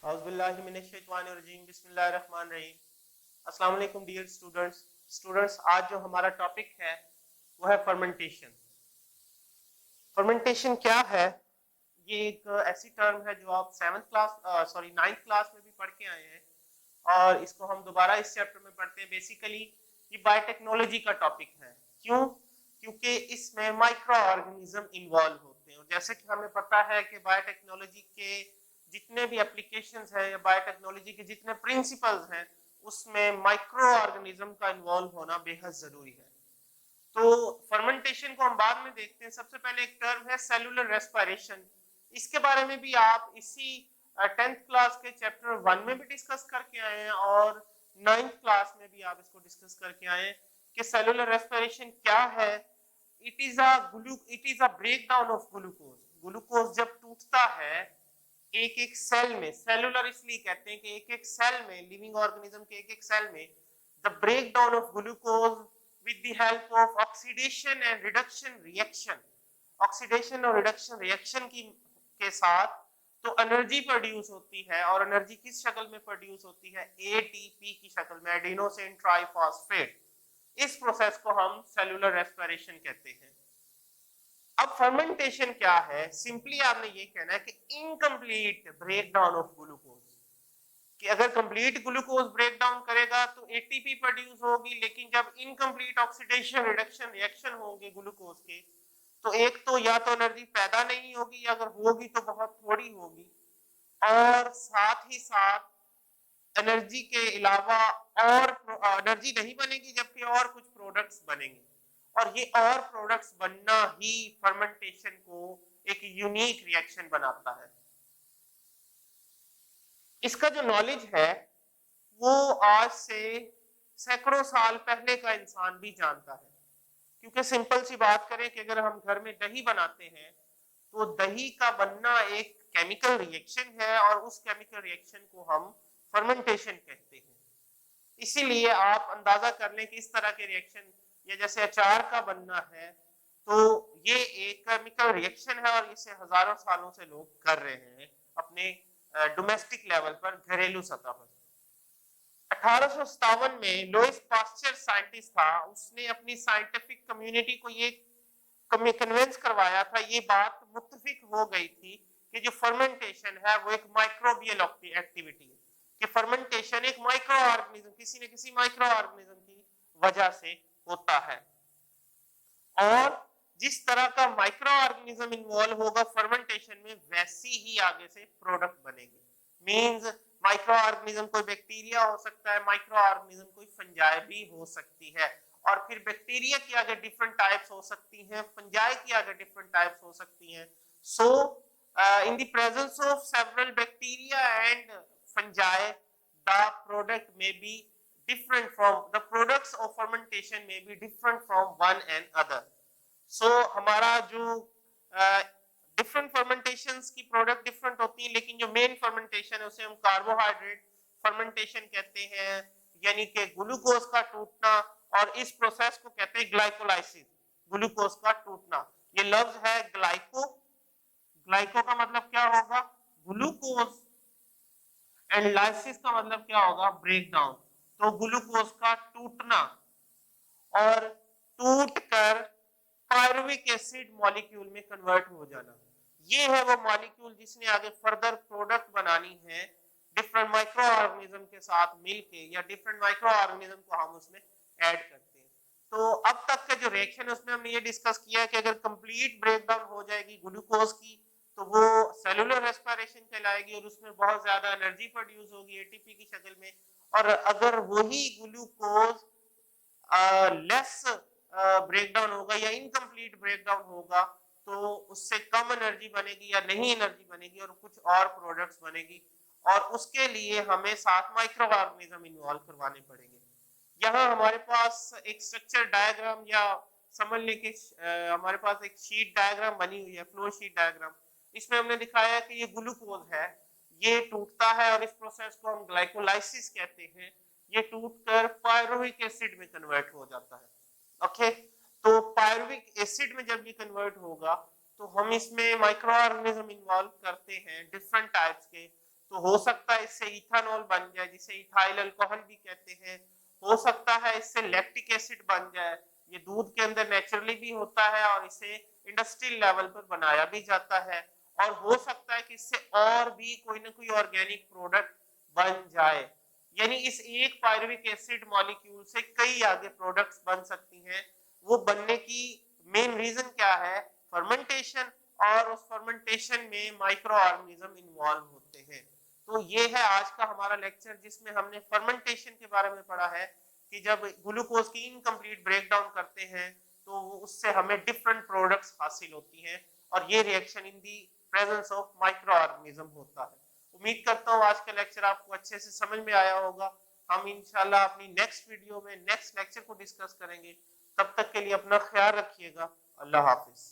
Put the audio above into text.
अस्सलाम वालेकुम dear students, आज जो हमारा टॉपिक है वो है फर्मेंटेशन। फर्मेंटेशन क्या है? ये एक ऐसी टर्म है जो आप नाइन्थ क्लास में भी पढ़ के आए हैं और इसको हम दोबारा इस चैप्टर में पढ़ते हैं। बेसिकली ये बायोटेक्नोलॉजी का टॉपिक है। क्यों? क्योंकि इसमें माइक्रो ऑर्गेनिज्म इन्वॉल्व होते हैं और जैसे कि हमें पता है कि बायोटेक्नोलॉजी के जितने भी एप्लीकेशंस हैं या बायोटेक्नोलॉजी के जितने प्रिंसिपल्स हैं उसमें माइक्रो ऑर्गेनिज्म का इन्वॉल्व होना बेहद जरूरी है। तो फर्मेंटेशन को हम बाद में देखते हैं। सबसे पहले एक टर्म है सेलुलर रेस्पिरेशन। इसके बारे में भी आप इसी 10th क्लास के चैप्टर 1 में भी डिस्कस करके आए हैं और 9th क्लास में भी आप इसको डिस्कस करके आए हैं कि सेलुलर रेस्पिरेशन क्या है। It is a breakdown of glucose. Glucose जब टूटता है एक एक सेल में, सेलुलर इसलिए कहते हैं कि एक एक सेल में, लिविंग ऑर्गेनिज्म के एक एक सेल में the breakdown of glucose with the help of oxidation and reduction reaction, oxidation और रिडक्शन रिएक्शन के साथ तो एनर्जी प्रोड्यूस होती है और एनर्जी किस शक्ल में प्रोड्यूस होती है? एटीपी की शक्ल में, एडिनोसिन ट्राइफॉस्फेट। इस प्रोसेस को हम सेलुलर रेस्पिरेशन कहते हैं। अब फर्मेंटेशन क्या है? सिंपली आपने ये कहना है कि इनकम्प्लीट ब्रेकडाउन ऑफ ग्लूकोज, कि अगर कंप्लीट ग्लूकोज ब्रेक डाउन करेगा तो एटीपी प्रोड्यूस होगी, लेकिन जब इनकम्प्लीट ऑक्सीडेशन रिडक्शन रिएक्शन होंगे ग्लूकोज के तो एक तो या तो एनर्जी पैदा नहीं होगी, अगर होगी तो बहुत थोड़ी होगी, और साथ ही साथ एनर्जी के अलावा और एनर्जी नहीं बनेगी जबकि और कुछ प्रोडक्ट्स बनेंगे और ये और प्रोडक्ट्स बनना ही फर्मेंटेशन को एक यूनिक रिएक्शन बनाता है। इसका जो नॉलेज है वो आज से सैकड़ों साल पहले का इंसान भी जानता है, क्योंकि सिंपल सी बात करें कि अगर हम घर में दही बनाते हैं तो दही का बनना एक केमिकल रिएक्शन है और उस केमिकल रिएक्शन को हम फर्मेंटेशन कहते हैं। इसीलिए आप अंदाजा कर लें कि इस तरह के रिएक्शन या जैसे अचार का बनना है तो ये एक केमिकल रिएक्शन है और इसे हजारों सालों से लोग कर रहे हैं अपने डोमेस्टिक लेवल पर, घरेलू सतह पर। 1857 में लुइस पास्चर साइंटिस्ट था, उसने अपनी साइंटिफिक कम्युनिटी को ये कन्विंस करवाया था, ये बात मुत्तफिक हो गई थी कि जो फर्मेंटेशन है वो एक माइक्रोबियल एक्टिविटी है, कि फर्मेंटेशन एक माइक्रो ऑर्गेनिज्म, किसी न किसी माइक्रो ऑर्गेनिज्म की वजह से होता है। और जिस तरह का माइक्रो ऑर्गेनिज्म इन्वॉल्व होगा फर्मेंटेशन में वैसी ही आगे से प्रोडक्ट बनेंगे। मींस माइक्रो ऑर्गेनिज्म कोई बैक्टीरिया हो सकता है, माइक्रो ऑर्गेनिज्म कोई फंजाई भी हो सकती है, और फिर बैक्टीरिया की आगे डिफरेंट टाइप्स हो सकती हैं, फंजाई की आगे डिफरेंट टाइप्स हो सकती हैं। सो in the presence of several bacteria and fungi, the product may be different from the products of fermentation may be different from one and other. So हमारा जो डिफरेंट फर्मेंटेशंस की प्रोडक्ट डिफरेंट होती है, लेकिन जो मेन फर्मेंटेशन है उसे हम कार्बोहाइड्रेट फर्मेंटेशन कहते हैं, यानी कि ग्लूकोज का टूटना, और इस प्रोसेस को कहते हैं ग्लाइकोलाइसिस, ग्लूकोज का टूटना। ये लफ्ज है ग्लाइको, ग्लाइको का मतलब क्या होगा? ग्लूकोज, एंड लाइसिस का मतलब क्या होगा? Break down. तो ग्लूकोज का टूटना और टूट कर पायरुविक एसिड मॉलिक्यूल में कन्वर्ट हो जाना, ये है वो मॉलिक्यूल जिसने आगे फर्दर प्रोडक्ट बनानी है डिफरेंट माइक्रो ऑर्गेनिज्म के साथ मिलके, या डिफरेंट माइक्रो ऑर्गेनिज्म को हम उसमें ऐड करते हैं। तो अब तक का जो रिएक्शन है उसमें हमने ये डिस्कस किया कि अगर कंप्लीट ब्रेकडाउन हो जाएगी ग्लूकोज की तो वो सेलुलर रेस्पिरेशन कहलाएगी और उसमें बहुत ज्यादा एनर्जी प्रोड्यूस होगी एटीपी की शक्ल में, और अगर वही ग्लूकोज लेस ब्रेकडाउन होगा या इनकम्प्लीट ब्रेकडाउन होगा तो उससे कम एनर्जी बनेगी या नहीं एनर्जी बनेगी और कुछ और प्रोडक्ट्स बनेगी, और उसके लिए हमें साथ माइक्रो ऑर्गेनिज्म इन्वॉल्व करवाने पड़ेंगे। यहाँ हमारे पास एक स्ट्रक्चर डायग्राम, या समझ लें कि हमारे पास एक शीट डायग्राम बनी हुई है, फ्लो शीट डायग्राम। इसमें हमने दिखाया कि ये ग्लूकोज है, ये टूटता है और इस प्रोसेस को हम ग्लाइकोलाइसिस कहते हैं। ये टूटकर पायरुविक एसिड में कन्वर्ट हो जाता है। ओके, तो पायरुविक एसिड में जब ये कन्वर्ट होगा तो हम इसमें माइक्रो ऑर्गेनिज्म इन्वॉल्व करते हैं डिफरेंट टाइप्स के, तो हो सकता है इससे इथानॉल बन जाए जिसे इथाइल अल्कोहल भी कहते हैं। हो सकता है इससे लैक्टिक एसिड बन जाए, ये दूध के अंदर नेचुरली भी होता है और इसे इंडस्ट्रियल लेवल पर बनाया भी जाता है। और हो सकता है कि इससे और भी कोई ना कोई ऑर्गेनिक प्रोडक्ट बन जाए, यानी इस एक पायरुविक एसिड मॉलिक्यूल से कई आगे प्रोडक्ट्स बन सकती हैं। वो बनने की मेन रीजन क्या है? फर्मेंटेशन, और उस फर्मेंटेशन में माइक्रो ऑर्गेनिज्म इन्वॉल्व होते हैं। तो ये है आज का हमारा लेक्चर जिसमें हमने फर्मेंटेशन के बारे में पढ़ा है कि जब ग्लूकोज की इनकम्प्लीट ब्रेकडाउन करते हैं तो उससे हमें डिफरेंट प्रोडक्ट्स हासिल होती हैं और ये reaction in the presence of micro organism होता है। उम्मीद करता हूँ आज का लेक्चर आपको अच्छे से समझ में आया होगा। हम इंशाल्लाह अपनी नेक्स्ट वीडियो में नेक्स्ट लेक्चर को डिस्कस करेंगे। तब तक के लिए अपना ख्याल रखिएगा। अल्लाह हाफिज।